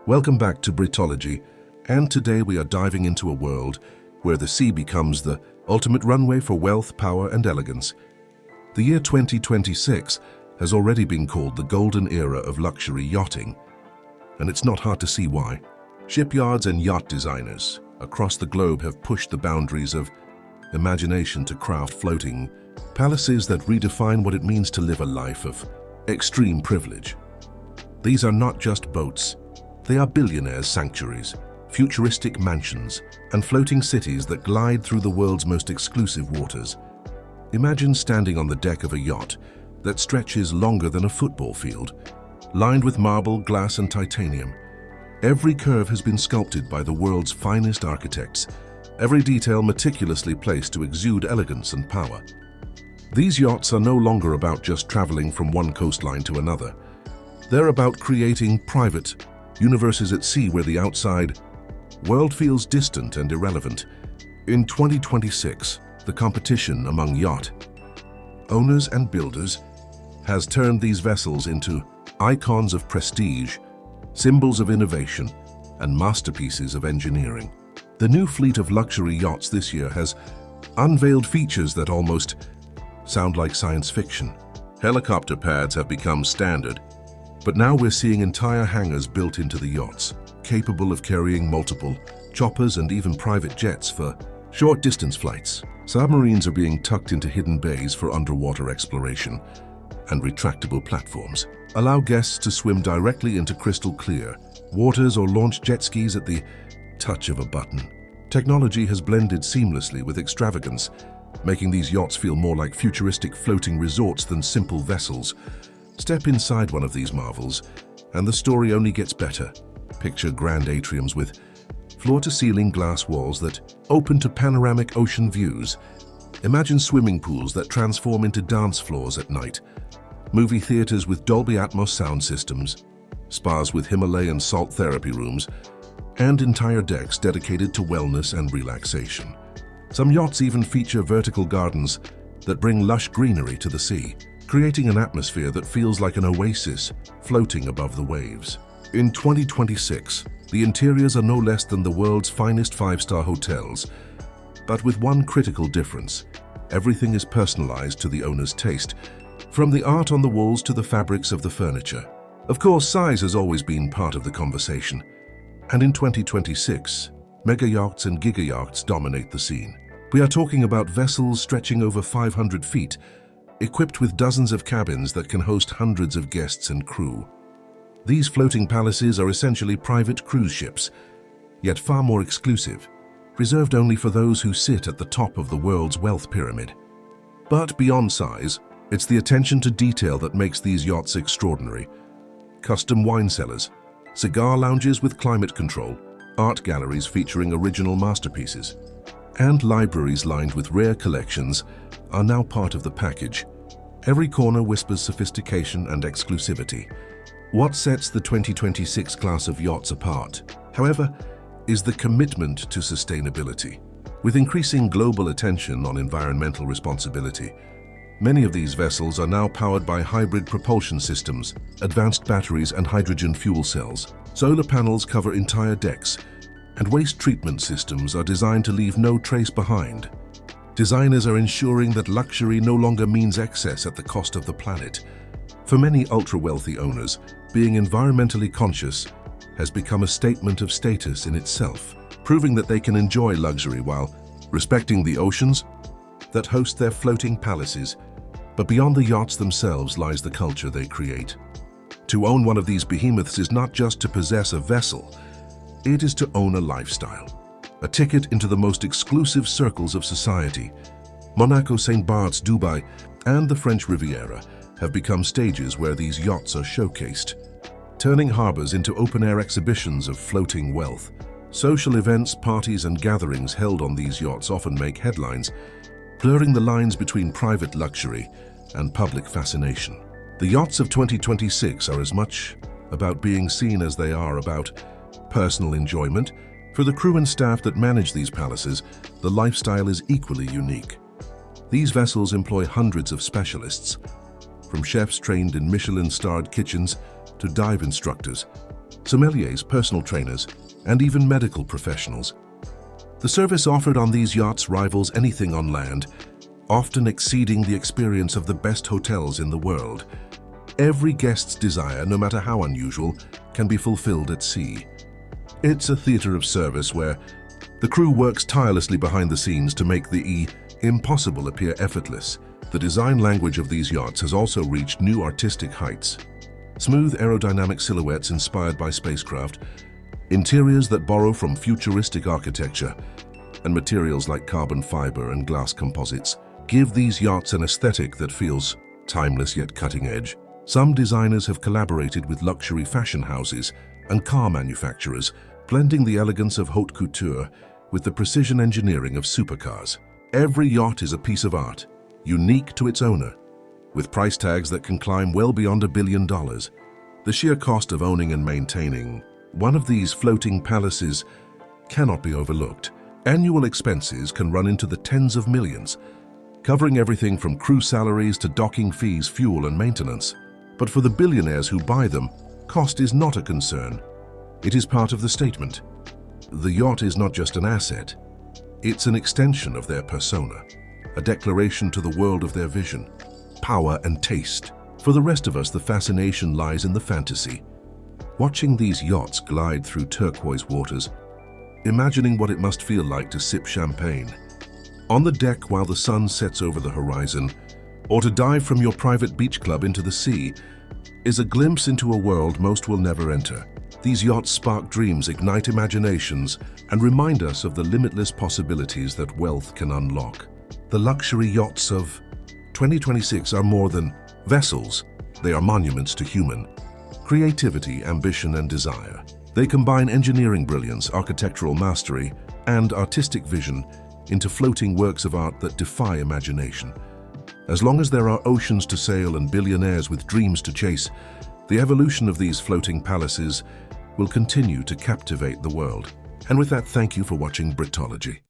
Welcome back to Britology, and today we are diving into a world where the sea becomes the ultimate runway for wealth, power, and elegance. The year 2026 has already been called the golden era of luxury yachting, and it's not hard to see why. Shipyards and yacht designers across the globe have pushed the boundaries of imagination to craft floating palaces that redefine what it means to live a life of extreme privilege. These are not just boats. They are billionaires' sanctuaries, futuristic mansions, and floating cities that glide through the world's most exclusive waters. Imagine standing on the deck of a yacht that stretches longer than a football field, lined with marble, glass, and titanium. Every curve has been sculpted by the world's finest architects, every detail meticulously placed to exude elegance and power. These yachts are no longer about just traveling from one coastline to another. They're about creating private universes at sea where the outside world feels distant and irrelevant. In 2026, the competition among yacht owners and builders has turned these vessels into icons of prestige, symbols of innovation, and masterpieces of engineering. The new fleet of luxury yachts this year has unveiled features that almost sound like science fiction. Helicopter pads have become standard, but now we're seeing entire hangars built into the yachts, capable of carrying multiple choppers and even private jets for short-distance flights. Submarines are being tucked into hidden bays for underwater exploration, and retractable platforms allow guests to swim directly into crystal clear waters or launch jet skis at the touch of a button. Technology has blended seamlessly with extravagance, making these yachts feel more like futuristic floating resorts than simple vessels. Step inside one of these marvels, and the story only gets better. Picture grand atriums with floor-to-ceiling glass walls that open to panoramic ocean views. Imagine swimming pools that transform into dance floors at night, movie theaters with Dolby Atmos sound systems, spas with Himalayan salt therapy rooms, and entire decks dedicated to wellness and relaxation. Some yachts even feature vertical gardens that bring lush greenery to the sea, creating an atmosphere that feels like an oasis floating above the waves. In 2026, the interiors are no less than the world's finest five-star hotels, but with one critical difference. Everything is personalized to the owner's taste, from the art on the walls to the fabrics of the furniture. Of course, size has always been part of the conversation, and in 2026, mega yachts and giga yachts dominate the scene. We are talking about vessels stretching over 500 feet, equipped with dozens of cabins that can host hundreds of guests and crew. These floating palaces are essentially private cruise ships, yet far more exclusive, reserved only for those who sit at the top of the world's wealth pyramid. But beyond size, it's the attention to detail that makes these yachts extraordinary. Custom wine cellars, cigar lounges with climate control, art galleries featuring original masterpieces, and libraries lined with rare collections are now part of the package. Every corner whispers sophistication and exclusivity. What sets the 2026 class of yachts apart, however, is the commitment to sustainability. With increasing global attention on environmental responsibility, many of these vessels are now powered by hybrid propulsion systems, advanced batteries, and hydrogen fuel cells. Solar panels cover entire decks, and waste treatment systems are designed to leave no trace behind. Designers are ensuring that luxury no longer means excess at the cost of the planet. For many ultra-wealthy owners, being environmentally conscious has become a statement of status in itself, proving that they can enjoy luxury while respecting the oceans that host their floating palaces. But beyond the yachts themselves lies the culture they create. To own one of these behemoths is not just to possess a vessel, it is to own a lifestyle, a ticket into the most exclusive circles of society. Monaco, St. Bart's, Dubai, and the French Riviera have become stages where these yachts are showcased, turning harbors into open-air exhibitions of floating wealth. Social events, parties, and gatherings held on these yachts often make headlines, blurring the lines between private luxury and public fascination. The yachts of 2026 are as much about being seen as they are about personal enjoyment. For the crew and staff that manage these palaces, the lifestyle is equally unique. These vessels employ hundreds of specialists, from chefs trained in Michelin-starred kitchens to dive instructors, sommeliers, personal trainers, and even medical professionals. The service offered on these yachts rivals anything on land, often exceeding the experience of the best hotels in the world. Every guest's desire, no matter how unusual, can be fulfilled at sea. It's a theater of service where the crew works tirelessly behind the scenes to make the impossible appear effortless. The design language of these yachts has also reached new artistic heights. Smooth aerodynamic silhouettes inspired by spacecraft, interiors that borrow from futuristic architecture, and materials like carbon fiber and glass composites give these yachts an aesthetic that feels timeless yet cutting edge. Some designers have collaborated with luxury fashion houses and car manufacturers, blending the elegance of haute couture with the precision engineering of supercars. Every yacht is a piece of art, unique to its owner, with price tags that can climb well beyond $1 billion. The sheer cost of owning and maintaining one of these floating palaces cannot be overlooked. Annual expenses can run into the tens of millions, covering everything from crew salaries to docking fees, fuel, and maintenance. But for the billionaires who buy them, cost is not a concern. It is part of the statement. The yacht is not just an asset, it's an extension of their persona, a declaration to the world of their vision, power, and taste. For the rest of us, the fascination lies in the fantasy. Watching these yachts glide through turquoise waters, imagining what it must feel like to sip champagne on the deck while the sun sets over the horizon, or to dive from your private beach club into the sea, is a glimpse into a world most will never enter. These yachts spark dreams, ignite imaginations, and remind us of the limitless possibilities that wealth can unlock. The luxury yachts of 2026 are more than vessels. They are monuments to human creativity, ambition, and desire. They combine engineering brilliance, architectural mastery, and artistic vision into floating works of art that defy imagination. As long as there are oceans to sail and billionaires with dreams to chase, the evolution of these floating palaces will continue to captivate the world. And with that, thank you for watching Breathology.